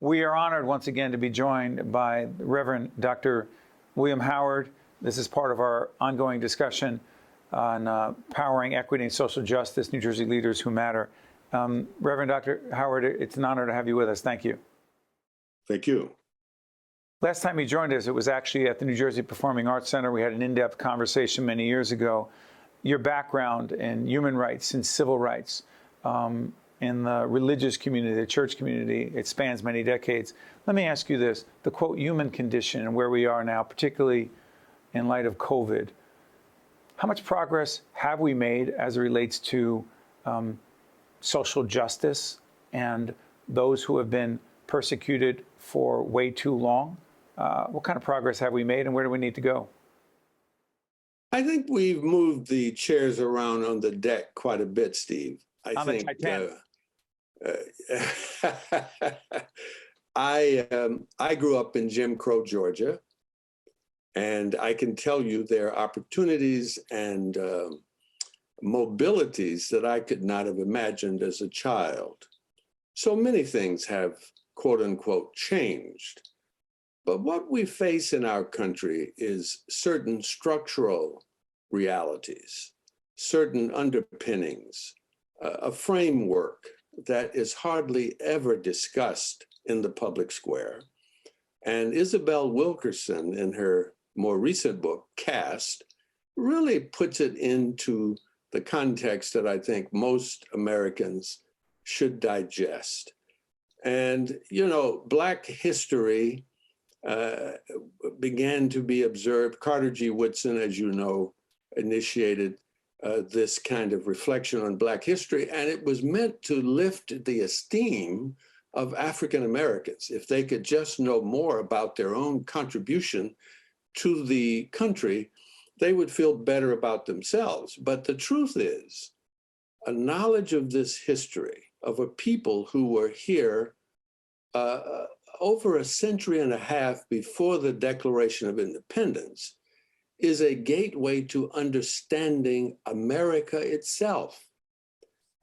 We are honored once again to be joined by Reverend Dr. William Howard. This is part of our ongoing discussion on powering equity and social justice, New Jersey leaders who matter. Reverend Dr. Howard, it's an honor to have you with us. Thank you. Thank you. Last time you joined us, it was actually at the New Jersey Performing Arts Center. We had an in-depth conversation many years ago. Your background in human rights and civil rights, in the religious community, the church community, it spans many decades. Let me ask you this, the quote, human condition and where we are now, particularly in light of COVID, how much progress have we made as it relates to social justice and those who have been persecuted for way too long? What kind of progress have we made and where do we need to go? I think we've moved the chairs around on the deck quite a bit, Steve. I grew up in Jim Crow, Georgia, and I can tell you there are opportunities and mobilities that I could not have imagined as a child. So many things have, quote unquote, changed. But what we face in our country is certain structural realities, certain underpinnings, a framework that is hardly ever discussed in the public square. And Isabel Wilkerson, in her more recent book, Caste, really puts it into the context that I think most Americans should digest. And, you know, Black history began to be observed. Carter G. Woodson, as you know, initiated this kind of reflection on Black history, and it was meant to lift the esteem of African Americans. If they could just know more about their own contribution to the country, they would feel better about themselves. But the truth is, a knowledge of this history, of a people who were here over a century and a half before the Declaration of Independence, is a gateway to understanding America itself.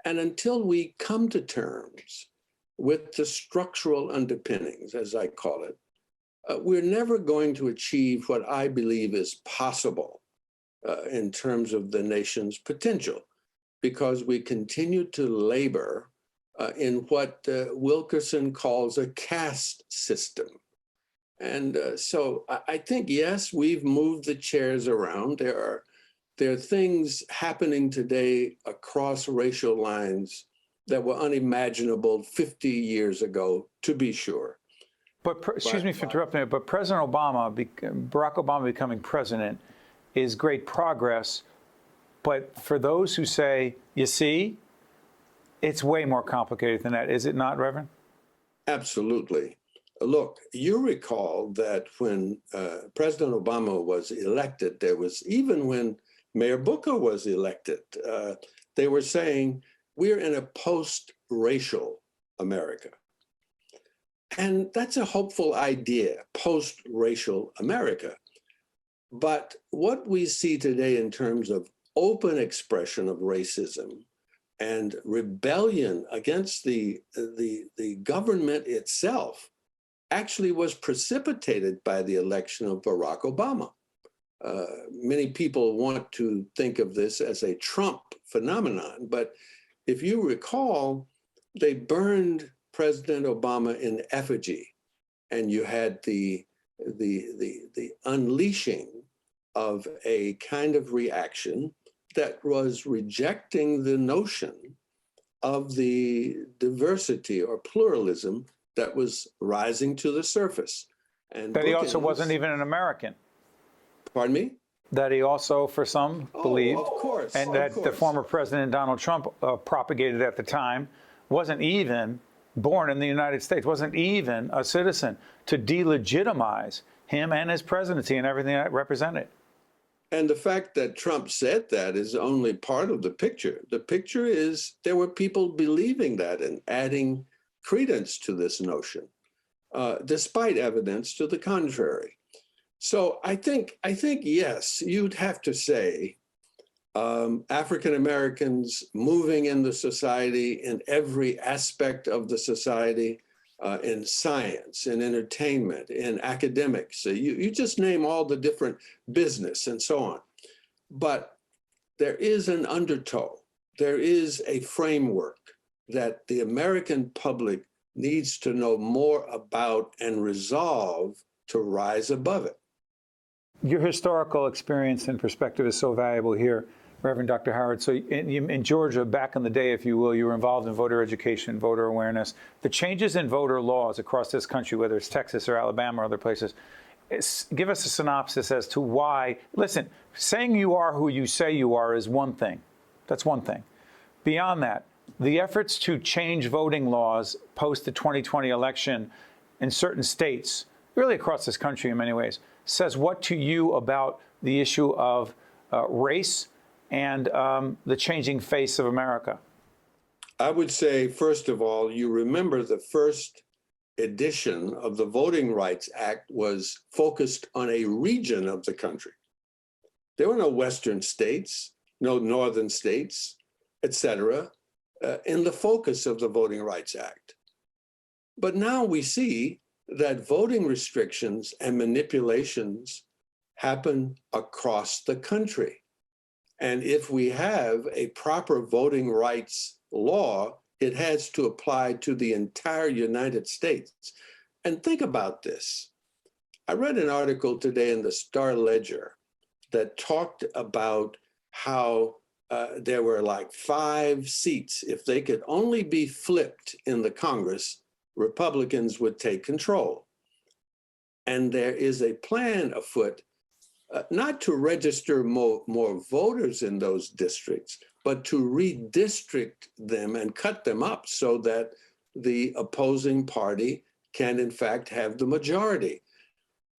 And until we come to terms with the structural underpinnings, as I call it, we're never going to achieve what I believe is possible in terms of the nation's potential, because we continue to labor in what Wilkerson calls a caste system. And so I think, yes, we've moved the chairs around. There are things happening today across racial lines that were unimaginable 50 years ago, to be sure. But excuse me for interrupting you, but President Obama, Barack Obama becoming president is great progress. But for those who say, you see, it's way more complicated than that, is it not, Reverend? Absolutely. Look, you recall that when President Obama was elected, there was, even when Mayor Booker was elected, they were saying, we're in a post-racial America. And that's a hopeful idea, post-racial America. But what we see today in terms of open expression of racism and rebellion against the government itself actually was precipitated by the election of Barack Obama. Many people want to think of this as a Trump phenomenon, but if you recall, they burned President Obama in effigy, and you had the unleashing of a kind of reaction that was rejecting the notion of the diversity or pluralism that was rising to the surface. And that he also wasn't even an American. Pardon me? That he also, for some, believed, of course, and that the former President Donald Trump propagated at the time, wasn't even born in the United States, wasn't even a citizen, to delegitimize him and his presidency and everything that represented. And the fact that Trump said that is only part of the picture. The picture is there were people believing that and adding credence to this notion, despite evidence to the contrary. So I think yes, you'd have to say African Americans moving in the society, in every aspect of the society, in science, in entertainment, in academics. You just name all the different business and so on. But there is an undertow. There is a framework that the American public needs to know more about and resolve to rise above it. Your historical experience and perspective is so valuable here, Reverend Dr. Howard. So in Georgia, back in the day, if you will, you were involved in voter education, voter awareness. The changes in voter laws across this country, whether it's Texas or Alabama or other places, give us a synopsis as to why. Listen, saying you are who you say you are is one thing. That's one thing. Beyond that, the efforts to change voting laws post the 2020 election in certain states, really across this country in many ways, says what to you about the issue of race and the changing face of America? I would say, first of all, you remember the first edition of the Voting Rights Act was focused on a region of the country. There were no Western states, no Northern states, etc., in the focus of the Voting Rights Act. But now we see that voting restrictions and manipulations happen across the country. And if we have a proper voting rights law, it has to apply to the entire United States. And think about this. I read an article today in the Star Ledger that talked about how there were like 5 seats. If they could only be flipped in the Congress, Republicans would take control. And there is a plan afoot, not to register more voters in those districts, but to redistrict them and cut them up so that the opposing party can, in fact, have the majority.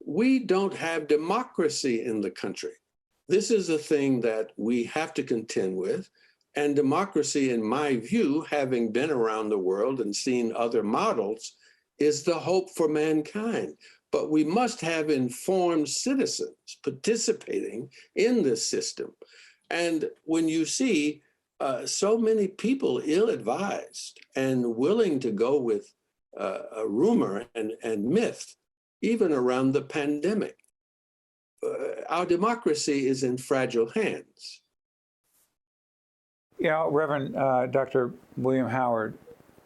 We don't have democracy in the country. This is a thing that we have to contend with. And democracy, in my view, having been around the world and seen other models, is the hope for mankind. But we must have informed citizens participating in this system. And when you see so many people ill-advised and willing to go with a rumor and myth, even around the pandemic, our democracy is in fragile hands. Yeah, Reverend Dr. William Howard,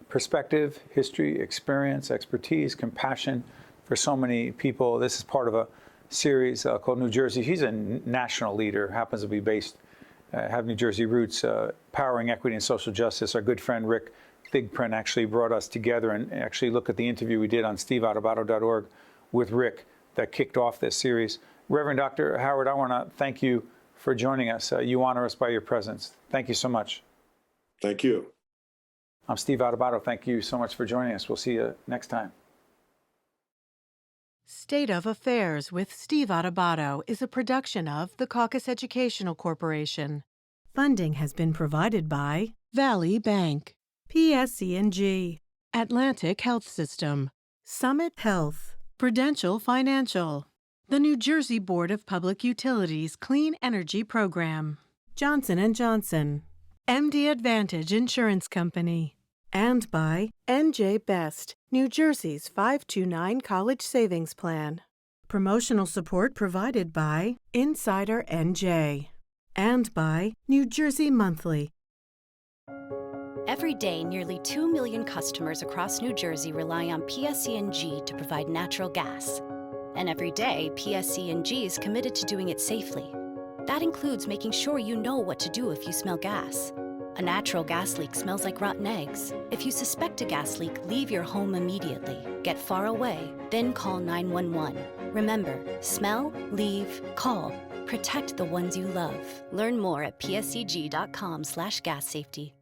perspective, history, experience, expertise, compassion for so many people. This is part of a series called New Jersey. He's a national leader, happens to be based, have New Jersey roots, powering equity and social justice. Our good friend Rick Thigpen actually brought us together and actually look at the interview we did on steveadubato.org with Rick that kicked off this series. Reverend Dr. Howard, I want to thank you for joining us. You honor us by your presence. Thank you so much. Thank you. I'm Steve Adubato. Thank you so much for joining us. We'll see you next time. State of Affairs with Steve Adubato is a production of the Caucus Educational Corporation. Funding has been provided by Valley Bank, PSC&G, Atlantic Health System, Summit Health, Prudential Financial, the New Jersey Board of Public Utilities Clean Energy Program, Johnson & Johnson, MD Advantage Insurance Company, and by NJ Best, New Jersey's 529 College Savings Plan. Promotional support provided by Insider NJ and by New Jersey Monthly. Every day, nearly 2 million customers across New Jersey rely on PSC&G to provide natural gas. And every day, PSC&G is committed to doing it safely. That includes making sure you know what to do if you smell gas. A natural gas leak smells like rotten eggs. If you suspect a gas leak, leave your home immediately. Get far away, then call 911. Remember, smell, leave, call. Protect the ones you love. Learn more at pscg.com/gas safety.